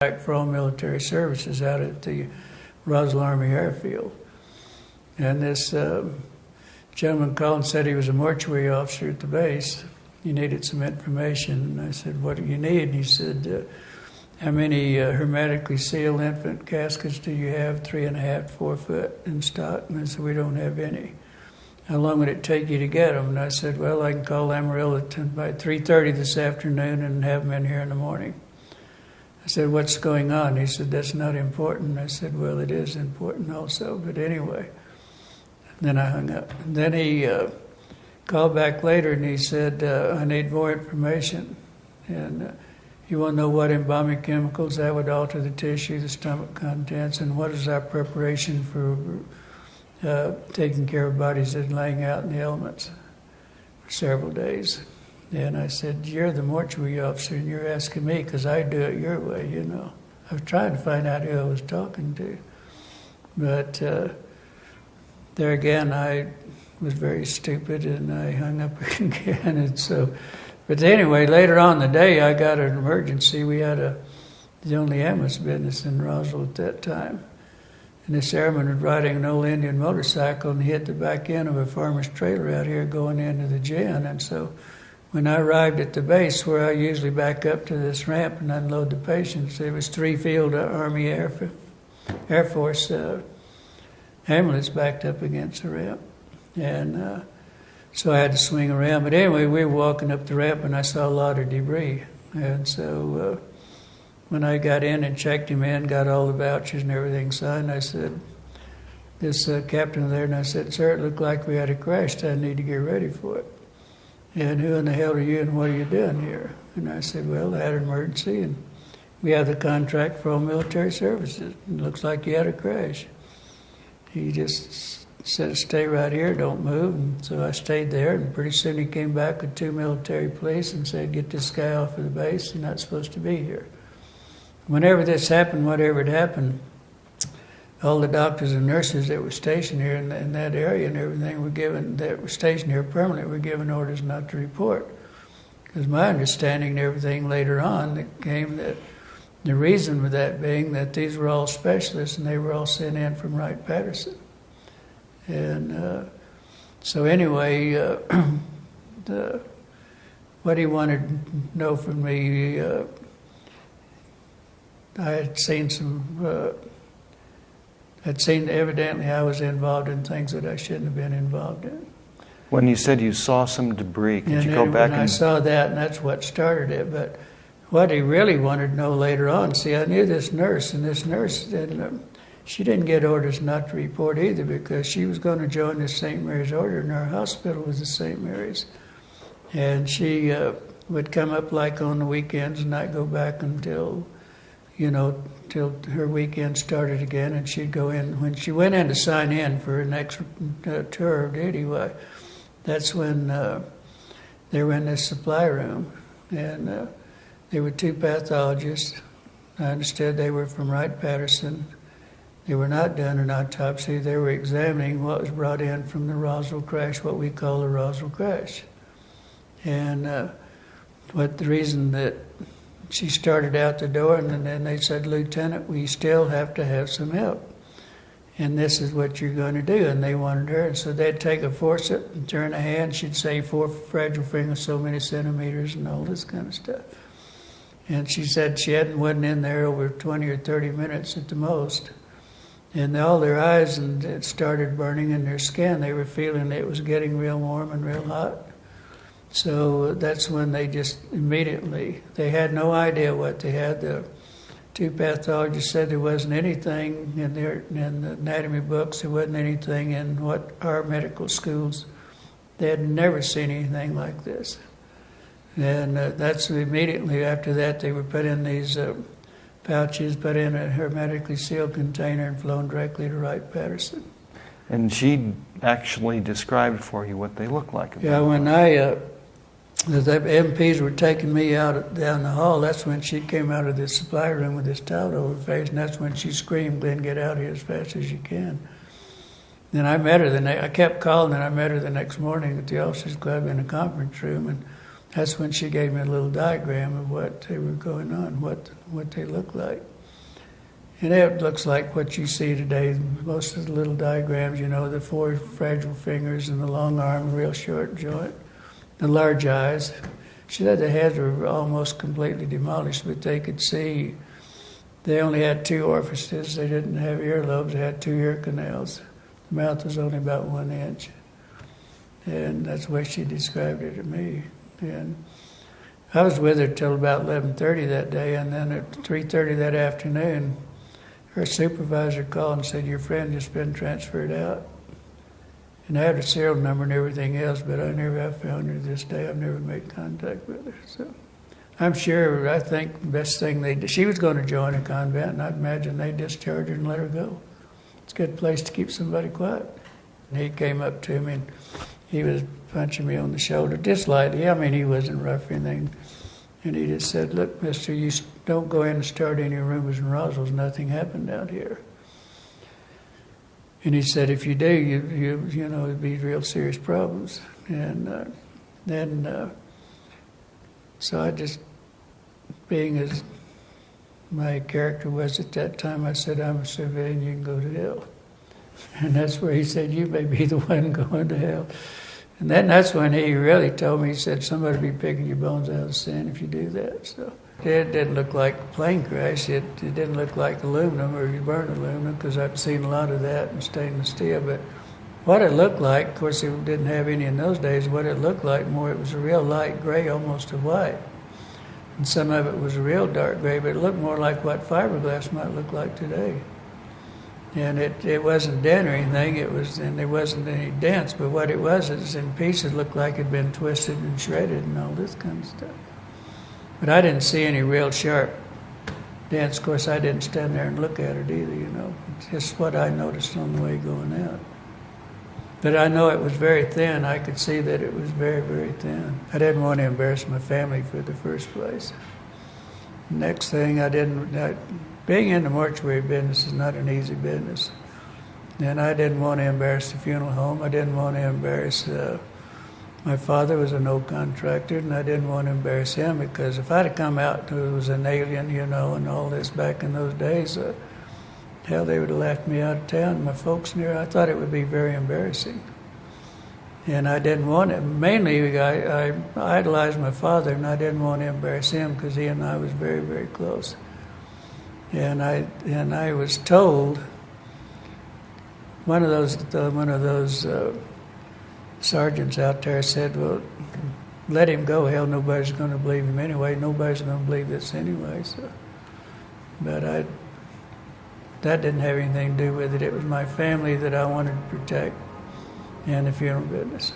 for all military services out at the Roswell Army Airfield. And this gentleman called and said he was a mortuary officer at the base. He needed some information. And I said, "What do you need?" And he said, "How many hermetically sealed infant caskets do you have, 3.5 to 4 foot in stock?" And I said, "We don't have any." "How long would it take you to get them?" And I said, "Well, I can call Amarillo by 3:30 this afternoon and have them in here in the morning." I said, "What's going on?" He said, "That's not important." I said, "Well, it is important also, but anyway." And then I hung up. And then he called back later and he said, "I need more information. And you want to know what embalming chemicals that would alter the tissue, the stomach contents, and what is our preparation for taking care of bodies that are laying out in the elements for several days." And I said, "You're the mortuary officer and you're asking me because I do it your way, you know." I was trying to find out who I was talking to. But there again, I was very stupid and I hung up again. And so, but anyway, later on in the day, I got an emergency. We had the only ambulance business in Roswell at that time. And this airman was riding an old Indian motorcycle and he hit the back end of a farmer's trailer out here going into the gin. And so when I arrived at the base where I usually back up to this ramp and unload the patients, there was 3 Field Army Air Force ambulance backed up against the ramp. And so I had to swing around. But anyway, we were walking up the ramp and I saw a lot of debris. And so when I got in and checked him in, got all the vouchers and everything signed, I said, this captain there, and I said, "Sir, it looked like we had a crash. I need to get ready for it. And who in the hell are you and what are you doing here?" And I said, "Well, I had an emergency and we have the contract for all military services. It looks like you had a crash." He just said, "Stay right here, don't move." And so I stayed there, and pretty soon he came back with 2 military police and said, "Get this guy off of the base, he's not supposed to be here." Whenever this happened, whatever had happened, all the doctors and nurses that were stationed here in that area and everything that were stationed here permanently were given orders not to report. Because my understanding and everything later on that came that the reason for that being that these were all specialists and they were all sent in from Wright-Patterson. And so anyway, what he wanted to know from me, I had seen evidently I was involved in things that I shouldn't have been involved in. When you said you saw some debris, could you go back and... I saw that, and that's what started it. But what he really wanted to know later on, see, I knew this nurse, and this nurse, she didn't get orders not to report either because she was going to join the St. Mary's Order, and our hospital was the St. Mary's. And she would come up like on the weekends and not go back until till her weekend started again, and she'd go in. When she went in to sign in for her next tour of duty, that's when they were in this supply room, and there were 2 pathologists. I understood they were from Wright-Patterson. They were not doing an autopsy. They were examining what was brought in from the Roswell crash, what we call the Roswell crash. And the reason that she started out the door, and then they said, "Lieutenant, we still have to have some help. And this is what you're going to do." And they wanted her. And so they'd take a forceps and turn a hand. She'd say 4 fragile fingers, so many centimeters, and all this kind of stuff. And she said she wasn't in there over 20 or 30 minutes at the most. And all their eyes, and it started burning in their skin. They were feeling it was getting real warm and real hot. So that's when they just immediately, they had no idea what they had. The 2 pathologists said there wasn't anything in the anatomy books, there wasn't anything in what our medical schools, they had never seen anything like this. And that's immediately after that they were put in these pouches, put in a hermetically sealed container and flown directly to Wright-Patterson. And she actually described for you what they looked like. Yeah, when the MPs were taking me out down the hall, that's when she came out of the supply room with this towel over her face, and that's when she screamed, "Glen, get out of here as fast as you can." Then I met her I kept calling, and I met her the next morning at the officers' club in a conference room, and that's when she gave me a little diagram of what they were going on, what they look like. And it looks like what you see today, most of the little diagrams, the 4 fragile fingers and the long arm, real short joint, the large eyes. She said the heads were almost completely demolished, but they could see. They only had 2 orifices. They didn't have earlobes. They had 2 ear canals. The mouth was only about 1 inch. And that's the way she described it to me. And I was with her till about 11:30 that day, and then at 3:30 that afternoon, her supervisor called and said, "Your friend just been transferred out." And I had her serial number and everything else, but I never have found her to this day. I've never made contact with her. So I think the best thing they did, she was going to join a convent, and I'd imagine they discharged her and let her go. It's a good place to keep somebody quiet. And he came up to me, and he was punching me on the shoulder, just lightly. I mean, he wasn't rough or anything. And he just said, "Look, mister, you don't go in and start any rumors in Roswell. Nothing happened out here." And he said, "If you do, it'd be real serious problems." And so I just, being as my character was at that time, I said, "I'm a civilian, you can go to hell." And that's where he said, "You may be the one going to hell." And that's when he really told me, he said, "Somebody will be picking your bones out of the sand if you do that." So it didn't look like a plane crash. It didn't look like aluminum or you burn aluminum, because I've seen a lot of that in stainless steel. But what it looked like, of course, it didn't have any in those days. What it looked like more, it was a real light gray, almost a white. And some of it was a real dark gray, but it looked more like what fiberglass might look like today. And it wasn't dent or anything, and there wasn't any dents, but what it was is in pieces looked like it had been twisted and shredded and all this kind of stuff. But I didn't see any real sharp dents. Of course, I didn't stand there and look at it either, It's just what I noticed on the way going out. But I know it was very thin. I could see that it was very, very thin. I didn't want to embarrass my family for the first place. Next thing, being in the mortuary business is not an easy business. And I didn't want to embarrass the funeral home. I didn't want to embarrass, my father was an old contractor, and I didn't want to embarrass him, because if I'd have come out who was an alien, and all this back in those days, hell, they would have laughed me out of town. My folks knew. I thought it would be very embarrassing. And I didn't want it. Mainly, I idolized my father, and I didn't want to embarrass him, because he and I was very, very close. And I was told, one of those sergeants out there said, "Well, let him go. Hell, nobody's going to believe him anyway. Nobody's going to believe this anyway." So, but that didn't have anything to do with it. It was my family that I wanted to protect, and the funeral business.